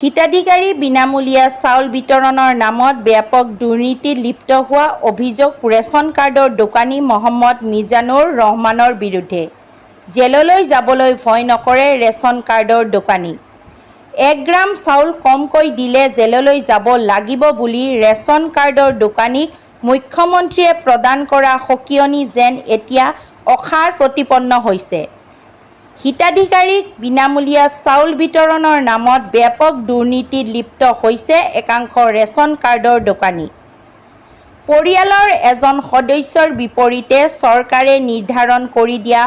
হিতাধিকাৰী বিনামূলীয়া চাউল বিতৰণৰ নামত ব্যাপক দুৰ্নীতিত লিপ্ত হোৱা অভিযোগ ৰেচন কাৰ্ডৰ দোকানী মহম্মদ মিজানুৰ ৰহমানৰ বিৰুদ্ধে। জেললৈ যাবলৈ ভয় নকৰে ৰেচন কাৰ্ডৰ দোকানী। 1 গ্ৰাম চাউল কমকৈ দিলে জেললৈ যাব লাগিব বুলি ৰেচন কাৰ্ডৰ দোকানীক মুখ্যমন্ত্ৰীয়ে প্ৰদান কৰা সকিয়নি যেন এতিয়া অসাৰ প্ৰতিপন্ন হৈছে। হিতাধিকাৰীক বিনামূলীয়া চাউল বিতৰণৰ নামত ব্যাপক দুৰ্নীতিত লিপ্ত হৈছে একাংশ ৰেচন কাৰ্ডৰ দোকানী। পৰিয়ালৰ এজন সদস্যৰ বিপৰীতে চৰকাৰে নিৰ্ধাৰণ কৰি দিয়া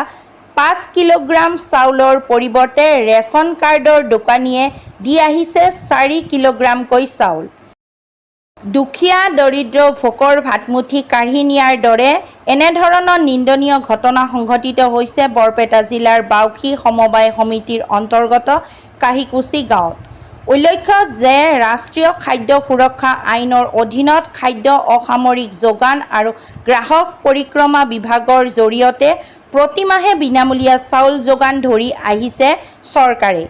5 কিলোগ্ৰাম চাউলৰ পৰিৱৰ্তে ৰেচন কাৰ্ডৰ দোকানীয়ে দি আহিছে 4 কিলোগ্ৰামকৈ চাউল। দুখীয়া দৰিদ্ৰ ভোকৰ ভাতমুঠি কাঢ়ি নিয়াৰ দৰে এনেধৰণৰ নিন্দনীয় ঘটনা সংঘটিত হৈছে বৰপেটা জিলাৰ বাউসী সমবায় সমিতিৰ অন্তৰ্গত কাহিকুচি গাঁৱত। উল্লেখ্য যে ৰাষ্ট্ৰীয় খাদ্য সুৰক্ষা আইনৰ অধীনত খাদ্য অসামৰিক যোগান আৰু গ্ৰাহক পৰিক্ৰমা বিভাগৰ জৰিয়তে প্ৰতিমাহে বিনামূলীয়া চাউল যোগান ধৰি আহিছে চৰকাৰে।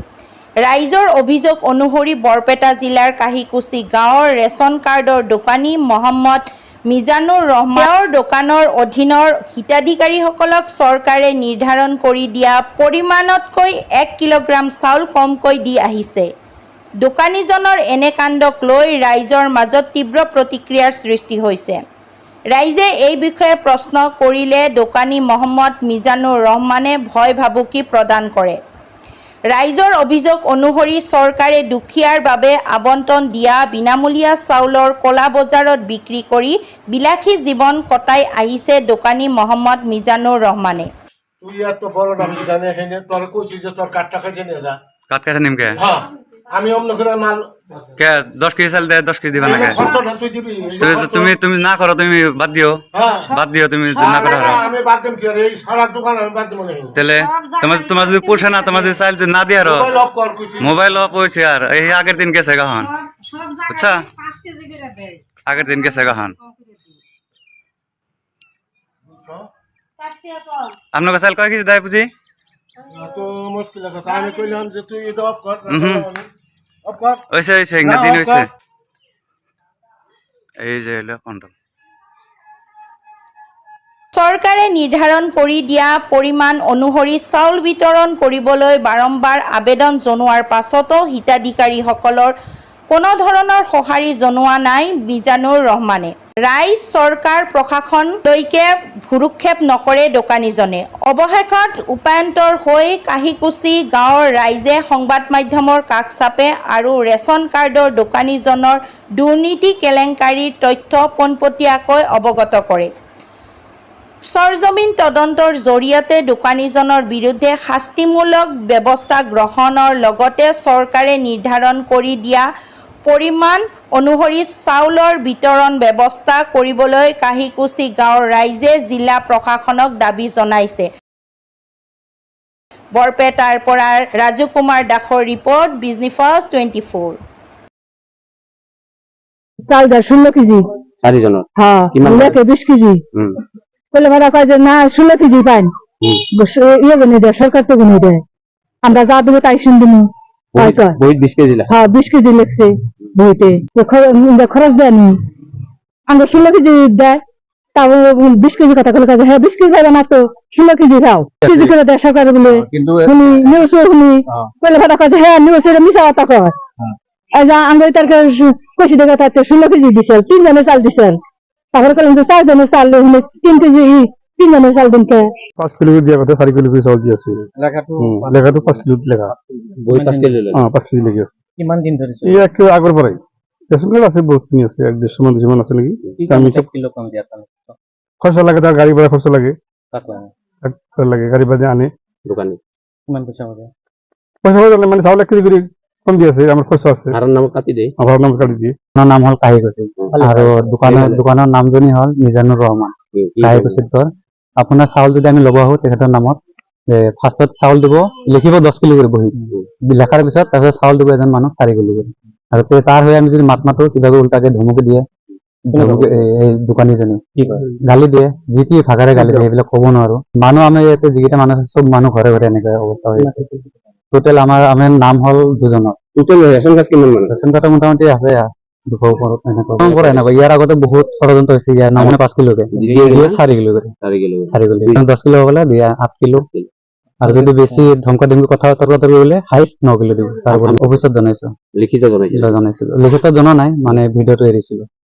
ৰাইজৰ অভিযোগ অনুসৰি বৰপেটা জিলাৰ কাহিকুচি গাঁৱৰ ৰেচন কাৰ্ডৰ দোকানী মহম্মদ মিজানুৰ ৰহমানৰ দোকানৰ অধীনৰ হিতাধিকাৰীসকলক চৰকাৰে নিৰ্ধাৰণ কৰি দিয়া পৰিমাণতকৈ 1 কিলোগ্ৰাম চাউল কমকৈ দি আহিছে। দোকানীজনৰ এনে কাণ্ডক লৈ ৰাইজৰ মাজত তীব্ৰ প্ৰতিক্ৰিয়াৰ সৃষ্টি হৈছে। ৰাইজে এই বিষয়ে প্ৰশ্ন কৰিলে দোকানী মহম্মদ মিজানুৰ ৰহমানে ভয় ভাবুকি প্ৰদান কৰে। ৰাইজৰ অভিযোগ অনুসৰি চৰকাৰে দুখীয়াৰ বাবে আবণ্টন দিয়া বিনামূলীয়া চাউলৰ ক'লা বজাৰত বিক্ৰী কৰি বিলাসী জীৱন কটাই আহিছে দোকানী মহম্মদ মিজানুৰ ৰহমানে। আমি অমন করে মাল কে 10 কেজি চাল দে 10 কেজি দিবা লাগে খরচটা তুই দিবি তুমি না করো তুমি বাদ দিও তুমি না করো আমি বাদ দিম কি রে সারা দোকান আমি বাদ দিম না তাহলে তোমার যদি পোষে না তোমার যদি চাল না দিয়া রো মোবাইল অফ কর কিছু মোবাইল অফ হইছে আর এই আগের দিন গেছে গাহন আচ্ছা 5 কেজি করে দেয় আগের দিন গেছে গাহন আপনার চাল কয় কেজি দেয় বুঝি তো মুশকিল কথা আমি কইলাম যে তুই এটা অফ কর অফ কর হইছে না দিন হইছে এই যে হলো কন্ট্রোল। চৰকাৰে নিৰ্ধাৰণ কৰি দিয়া পৰিমাণ অনুসৰি চাউল বিতৰণ কৰিবলৈ বাৰম্বাৰ আবেদন জনোৱাৰ পাছতো হিতাধিকাৰীসকলৰ কোনো ধৰণৰ সঁহাৰি জনোৱা নাই মিজানুৰ ৰহমানে। ৰাইজ চৰকাৰ প্ৰশাসনলৈকে ভুৰুক্ষেপ নকৰে দোকানীজনে। অৱশেষত উপায়ন্তৰ হৈ কাহিকুচি গাঁৱৰ ৰাইজে সংবাদ মাধ্যমৰ কাষ চাপে আৰু ৰেচন কাৰ্ডৰ দোকানীজনৰ দুৰ্নীতি কেলেংকাৰীৰ তথ্য পোনপটীয়াকৈ অৱগত কৰে। সৰজমিন তদন্তৰ জৰিয়তে দোকানীজনৰ বিৰুদ্ধে শাস্তিমূলক ব্যৱস্থা গ্ৰহণৰ লগতে চৰকাৰে নিৰ্ধাৰণ কৰি দিয়া পৰিমাণ অনুসৰি চাউলৰ বিতৰণ ব্যৱস্থা কৰিবলৈ কাহিকুচি গাঁৱৰ ৰাইজে জিলা প্ৰশাসনক দাবী জনাইছে। বৰপেটাৰ পৰা ৰাজু কুমাৰ দাসৰ ৰিপৰ্ট বিজনেছ ফাৰ্ষ্ট 24। চাউল 16 কেজি 4 জনের হ্যাঁ কিমান 20 কেজি বলে ভাড়া কয় যে না 16 কেজি পাইন ইয়ে বনে দেয় সরকার তো বনে দেয় আমরা যা দেবো তাই শুনবো বই 20 কেজি লা হ্যাঁ 20 কেজি লেখছে বইতে খরচ দেয়নি আমরা 16 কেজি দেয় তাও 20 কেজি কথা কলে কাজে হ্যাঁ 20 কেজি দেয় না তো 16 কেজি দাও কেজি করে দেয় সরকার বলে কিন্তু শুনি নিউজ শুনি বলে ভাড়া কয় যে হ্যাঁ নিউজের মিছা কথা কয় আমরা তার কষি দেখা তাতে 16 কেজি দিছে 3 জনের চাল দিছে তারপরে কলম যে 4 জনের চাল 3 কেজি 3 জনের চাল দিন কে 5 কিলো দিয়া কথা 4 কিলো চাউল দি আছে লেখাটো 5 কিলো লেখা বই 5 কেজি লা 5 কেজি লেখা কিমান দিন ধরে এই একটু আগর পরে রেশন আছে বহুত নি আছে 1.5 মান 2 মান আছে নাকি আমি 1 কিলো কম দিয়া খরচ লাগে তার গাড়ি ভাড়া খরচ লাগে কত লাগে গাড়ি ভাড়া আনে দোকানে কিমান পয়সা হলে মানে চাউল 1 কেজি করে কম দিয়েছে আমার খরচ আছে আর নাম কাটি দেই আমার নাম কাটি দিয়ে আমার নাম হল কাহিকুচি আর দোকানের নামজনী হল মিজানুর রহমান কাহিকুচিত ঘর। আপোনাৰ চাউল যদি আমি ল'ব আহো তেখেতৰ নামত ফাৰ্ষ্টত চাউল দিব লিখিব 10 কিলো কৰি বহি লেখাৰ পিছত তাৰপিছত চাউল দিব এজন মানুহ 4 কিলো কৰি আৰু তাৰ হৈ আমি যদি মাত মাতো কিবা উল্টাকে ধমকি দিয়ে এই দোকানীজনী গালি দিয়ে যি টি ভাষাৰে গালি দিয়ে সেইবিলাক ক'ব নোৱাৰো। মানুহ আমি ইয়াতে যিকেইটা মানুহ চব মানুহ ঘৰে ঘৰে এনেকৈ অৱস্থা হৈ আছে। টোটেল আমাৰ নাম হল 2জনৰ। টোটেল ৰেচন কাৰ্ড কিমান মান আছে? ৰেচন কাৰ্ডৰ মোটামুটি আছে 200 ওপৰত এনেকুৱা ইয়াৰ আগতে বহুত ষড়যন্ত্ৰ হৈছে ইয়াৰ নামে 5 কিলোকে দিয়ে 4 কিলো করে 4 কিলো 10 কিলো হলে দিয়া 8 কিলো আর যদি বেশি ধমকা ধমকি কথা তর্কাতর্কি হলে হাইস্ট 9 কিলো দিব তারপর অফিসত জনাইছো লিখিত জনাইছিল লিখিত জনা নাই মানে ভিডিওটো এৰিছিল